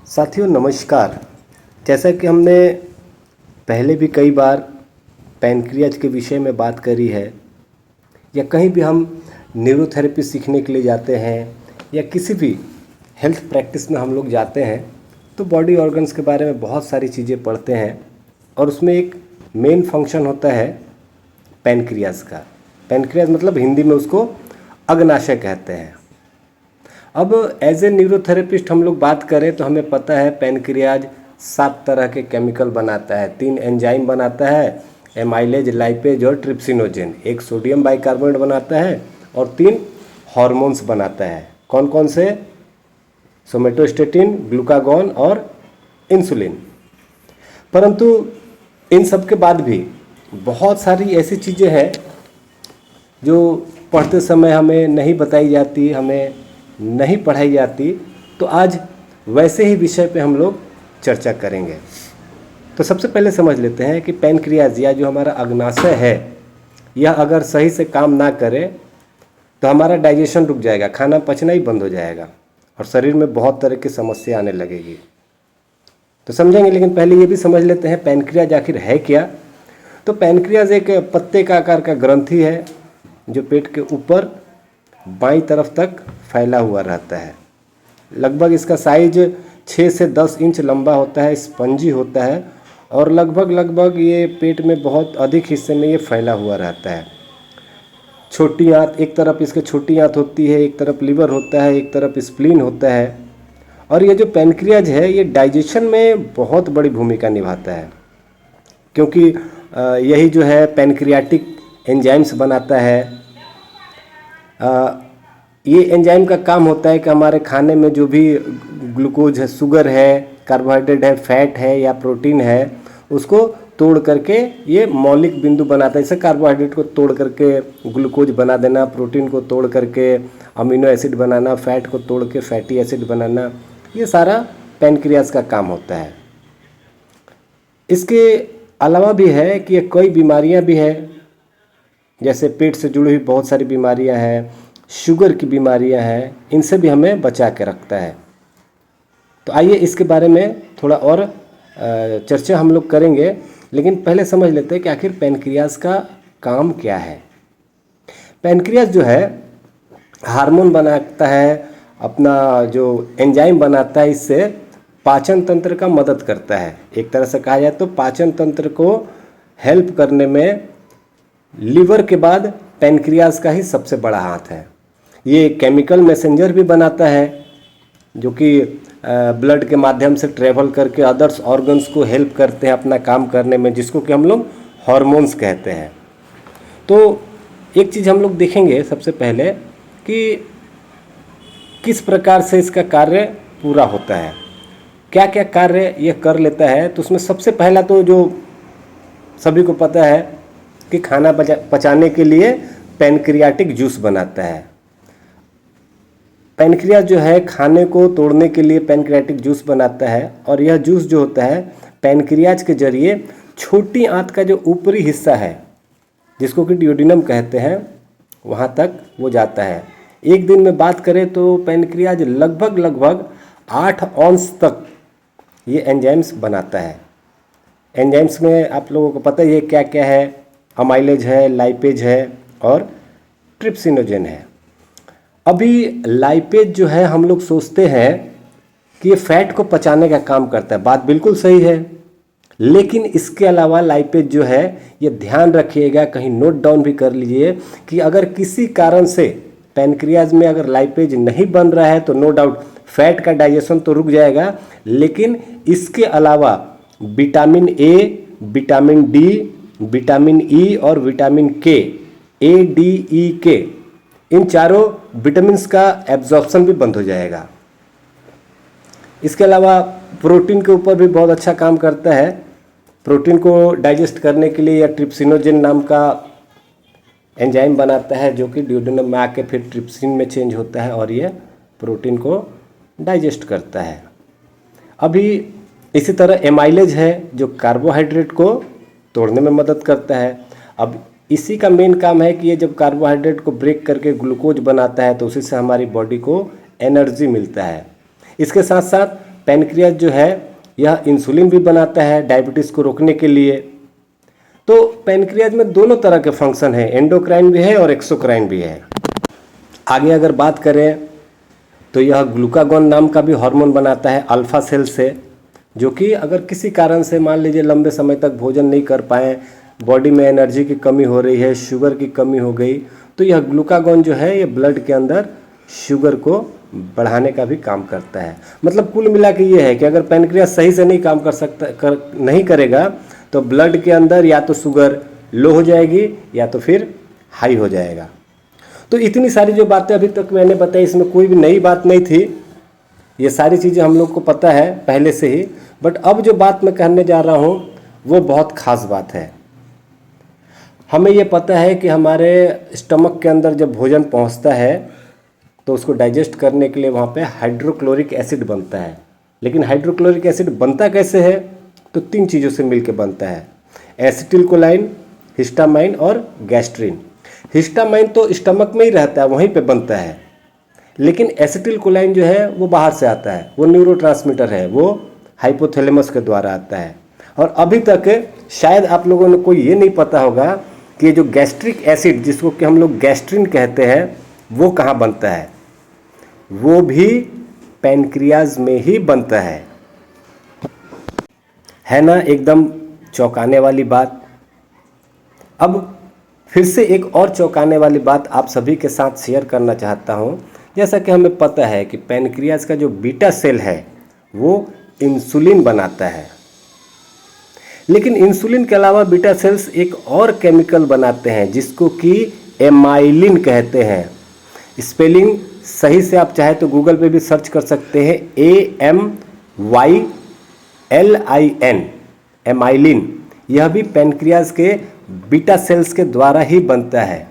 साथियों नमस्कार। जैसा कि हमने पहले भी कई बार पैनक्रियाज के विषय में बात करी है, या कहीं भी हम न्यूरोथेरेपी सीखने के लिए जाते हैं या किसी भी हेल्थ प्रैक्टिस में हम लोग जाते हैं तो बॉडी ऑर्गन्स के बारे में बहुत सारी चीज़ें पढ़ते हैं और उसमें एक मेन फंक्शन होता है पैनक्रियाज का। पैनक्रियाज मतलब हिंदी में उसको अग्नाशय कहते हैं। अब एज ए न्यूरोथेरेपिस्ट हम लोग बात करें तो हमें पता है पैनक्रियाज 7 तरह के केमिकल बनाता है, 3 एंजाइम बनाता है, एमाइलेज, लाइपेज और ट्रिप्सिनोजेन, एक सोडियम बाइकार्बोनेट बनाता है और 3 हार्मोन्स बनाता है। कौन कौन से? सोमेटोस्टेटिन, ग्लूकागॉन और इंसुलिन। परंतु इन सब के बाद भी बहुत सारी ऐसी चीज़ें हैं जो पढ़ते समय हमें नहीं बताई जाती, हमें नहीं पढ़ाई जाती। तो आज वैसे ही विषय पे हम लोग चर्चा करेंगे। तो सबसे पहले समझ लेते हैं कि पैनक्रियाज या जो हमारा अग्नाशय है, यह अगर सही से काम ना करे तो हमारा डाइजेशन रुक जाएगा, खाना पचना ही बंद हो जाएगा और शरीर में बहुत तरह की समस्या आने लगेगी। तो समझेंगे, लेकिन पहले ये भी समझ लेते हैं पैनक्रियाज आखिर है क्या। तो पैनक्रियाज एक पत्ते का आकार का ग्रंथि है जो पेट के ऊपर बाईं तरफ तक फैला हुआ रहता है। लगभग इसका साइज 6 से 10 इंच लंबा होता है, स्पंजी होता है और लगभग ये पेट में बहुत अधिक हिस्से में ये फैला हुआ रहता है। छोटी आंत, एक तरफ इसके छोटी आंत होती है, एक तरफ लीवर होता है, एक तरफ स्प्लीन होता है। और ये जो पैनक्रियाज है ये डाइजेशन में बहुत बड़ी भूमिका निभाता है, क्योंकि यही जो है पैनक्रियाटिक एंजाइम्स बनाता है। ये एंजाइम का काम होता है कि हमारे खाने में जो भी ग्लूकोज है, शुगर है, कार्बोहाइड्रेट है, फैट है या प्रोटीन है, उसको तोड़ करके ये मौलिक बिंदु बनाता है। जैसे कार्बोहाइड्रेट को तोड़ करके ग्लूकोज बना देना, प्रोटीन को तोड़ करके अमीनो एसिड बनाना, फैट को तोड़ के फैटी एसिड बनाना, ये सारा पैनक्रियाज का काम होता है। इसके अलावा भी है कि ये कई बीमारियां भी हैं, जैसे पेट से जुड़ी हुई बहुत सारी बीमारियां हैं, शुगर की बीमारियां हैं, इनसे भी हमें बचा के रखता है। तो आइए इसके बारे में थोड़ा और चर्चा हम लोग करेंगे, लेकिन पहले समझ लेते हैं कि आखिर पैनक्रियाज का काम क्या है। पैनक्रियाज जो है हार्मोन बनाता है, अपना जो एंजाइम बनाता है, इससे पाचन तंत्र का मदद करता है। एक तरह से कहा जाए तो पाचन तंत्र को हेल्प करने में लीवर के बाद पैनक्रियाज का ही सबसे बड़ा हाथ है। ये केमिकल मैसेंजर भी बनाता है जो कि ब्लड के माध्यम से ट्रेवल करके अदर्स ऑर्गन्स को हेल्प करते हैं अपना काम करने में, जिसको कि हम लोग हार्मोन्स कहते हैं। तो एक चीज़ हम लोग देखेंगे सबसे पहले कि किस प्रकार से इसका कार्य पूरा होता है, क्या क्या कार्य ये कर लेता है। तो उसमें सबसे पहला तो जो सभी को पता है कि खाना पचाने के लिए पैनक्रियाटिक जूस बनाता है। पैनक्रियाज जो है खाने को तोड़ने के लिए पैनक्रियाटिक जूस बनाता है और यह जूस जो होता है पैनक्रियाज के जरिए छोटी आंत का जो ऊपरी हिस्सा है, जिसको कि ड्यूोडेनम कहते हैं, वहाँ तक वो जाता है। एक दिन में बात करें तो पैनक्रियाज लगभग 8 औंस तक ये एंजाइम्स बनाता है। एंजाइम्स में आप लोगों को पता ही है क्या क्या है, अमाइलेज है, लाइपेज है और ट्रिप्सिनोजेन है। अभी लाइपेज जो है हम लोग सोचते हैं कि ये फैट को पचाने का काम करता है, बात बिल्कुल सही है, लेकिन इसके अलावा लाइपेज जो है, ये ध्यान रखिएगा, कहीं नोट डाउन भी कर लीजिए कि अगर किसी कारण से पैनक्रियाज में अगर लाइपेज नहीं बन रहा है तो नो डाउट फैट का डाइजेशन तो रुक जाएगा, लेकिन इसके अलावा vitamin A, vitamin D, vitamin E और विटामिन के, ए डी ई के, इन चारों विटामिन्स का एब्जॉर्प्शन भी बंद हो जाएगा। इसके अलावा प्रोटीन के ऊपर भी बहुत अच्छा काम करता है। प्रोटीन को डाइजेस्ट करने के लिए यह ट्रिप्सिनोजेन नाम का एंजाइम बनाता है जो कि ड्यूोडेनम में आके फिर ट्रिप्सिन में चेंज होता है और ये प्रोटीन को डाइजेस्ट करता है। अभी इसी तरह एमाइलेज है जो कार्बोहाइड्रेट को तोड़ने में मदद करता है। अब इसी का मेन काम है कि ये जब कार्बोहाइड्रेट को ब्रेक करके ग्लूकोज बनाता है तो उसी से हमारी बॉडी को एनर्जी मिलता है। इसके साथ साथ पैनक्रियाज जो है यह इंसुलिन भी बनाता है डायबिटीज़ को रोकने के लिए। तो पैनक्रियाज में दोनों तरह के फंक्शन हैं, एंडोक्राइन भी है और एक्सोक्राइन भी है। आगे अगर बात करें तो यह ग्लूकागॉन नाम का भी हार्मोन बनाता है अल्फा सेल से, जो कि अगर किसी कारण से मान लीजिए लंबे समय तक भोजन नहीं कर पाए, बॉडी में एनर्जी की कमी हो रही है, शुगर की कमी हो गई, तो यह ग्लूकागॉन जो है ये ब्लड के अंदर शुगर को बढ़ाने का भी काम करता है। मतलब कुल मिला के ये है कि अगर पैनक्रियाज सही से नहीं काम नहीं करेगा तो ब्लड के अंदर या तो शुगर लो हो जाएगी या तो फिर हाई हो जाएगा। तो इतनी सारी जो बातें अभी तक मैंने बताई, इसमें कोई भी नई बात नहीं थी, ये सारी चीज़ें हम लोग को पता है पहले से ही। बट अब जो बात मैं कहने जा रहा हूँ वो बहुत ख़ास बात है। हमें ये पता है कि हमारे स्टमक के अंदर जब भोजन पहुँचता है तो उसको डाइजेस्ट करने के लिए वहाँ पे हाइड्रोक्लोरिक एसिड बनता है। लेकिन हाइड्रोक्लोरिक एसिड बनता कैसे है? तो 3 चीज़ों से मिलकर बनता है, एसिटिलकोलाइन, हिस्टामाइन और गैस्ट्रिन। हिस्टामाइन तो स्टमक में ही रहता है, वहीं पे बनता है, लेकिन एसिटिलकोलाइन जो है वो बाहर से आता है, वो न्यूरोट्रांसमीटर है, वो हाइपोथैलेमस के द्वारा आता है। और अभी तक शायद आप लोगों को ये नहीं पता होगा कि जो गैस्ट्रिक एसिड जिसको कि हम लोग गैस्ट्रिन कहते हैं वो कहाँ बनता है। वो भी पैनक्रियाज में ही बनता है ना? एकदम चौंकाने वाली बात। अब फिर से एक और चौंकाने वाली बात आप सभी के साथ शेयर करना चाहता हूँ। जैसा कि हमें पता है कि पैनक्रियाज का जो बीटा सेल है वो इंसुलिन बनाता है, लेकिन इंसुलिन के अलावा बीटा सेल्स एक और केमिकल बनाते हैं जिसको कि एमाइलिन कहते हैं। स्पेलिंग सही से आप चाहे तो गूगल पे भी सर्च कर सकते हैं, AMYLIN, एमाइलिन। यह भी पैनक्रियाज के बीटा सेल्स के द्वारा ही बनता है।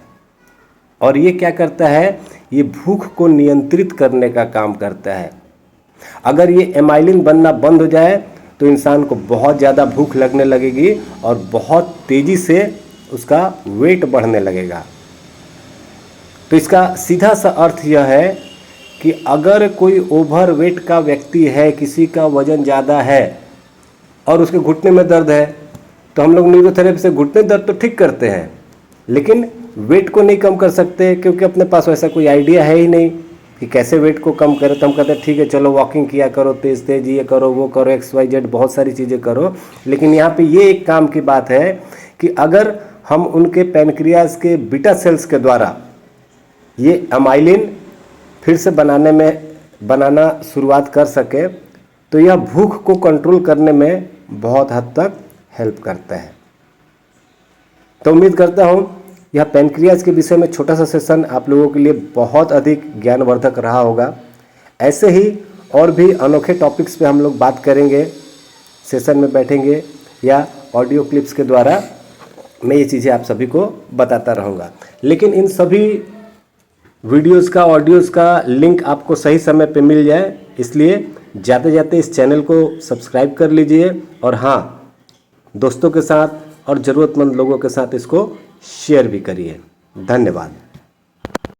और ये क्या करता है? ये भूख को नियंत्रित करने का काम करता है। अगर ये एमाइलिन बनना बंद हो जाए तो इंसान को बहुत ज़्यादा भूख लगने लगेगी और बहुत तेज़ी से उसका वेट बढ़ने लगेगा। तो इसका सीधा सा अर्थ यह है कि अगर कोई ओवर वेट का व्यक्ति है, किसी का वज़न ज़्यादा है और उसके घुटने में दर्द है, तो हम लोग न्यूरोथेरेपी से घुटने दर्द तो ठीक करते हैं, लेकिन वेट को नहीं कम कर सकते, क्योंकि अपने पास वैसा कोई आइडिया है ही नहीं कि कैसे वेट को कम करें। तो हम कहते हैं ठीक है चलो वॉकिंग किया करो, तेज़ तेज़ ये करो, वो करो, XYZ बहुत सारी चीज़ें करो। लेकिन यहाँ पे ये एक काम की बात है कि अगर हम उनके पैनक्रियाज के बीटा सेल्स के द्वारा ये एमाइलिन फिर से बनाना शुरुआत कर सके तो यह भूख को कंट्रोल करने में बहुत हद तक हेल्प करता है। तो उम्मीद करता हूँ यह पैनक्रियाज के विषय में छोटा सा सेशन आप लोगों के लिए बहुत अधिक ज्ञानवर्धक रहा होगा। ऐसे ही और भी अनोखे टॉपिक्स पे हम लोग बात करेंगे, सेशन में बैठेंगे या ऑडियो क्लिप्स के द्वारा मैं ये चीज़ें आप सभी को बताता रहूँगा। लेकिन इन सभी वीडियोज़ का, ऑडियोज़ का लिंक आपको सही समय पे मिल जाए, इसलिए जाते जाते इस चैनल को सब्सक्राइब कर लीजिए और हाँ, दोस्तों के साथ और ज़रूरतमंद लोगों के साथ इसको शेयर भी करिए। धन्यवाद।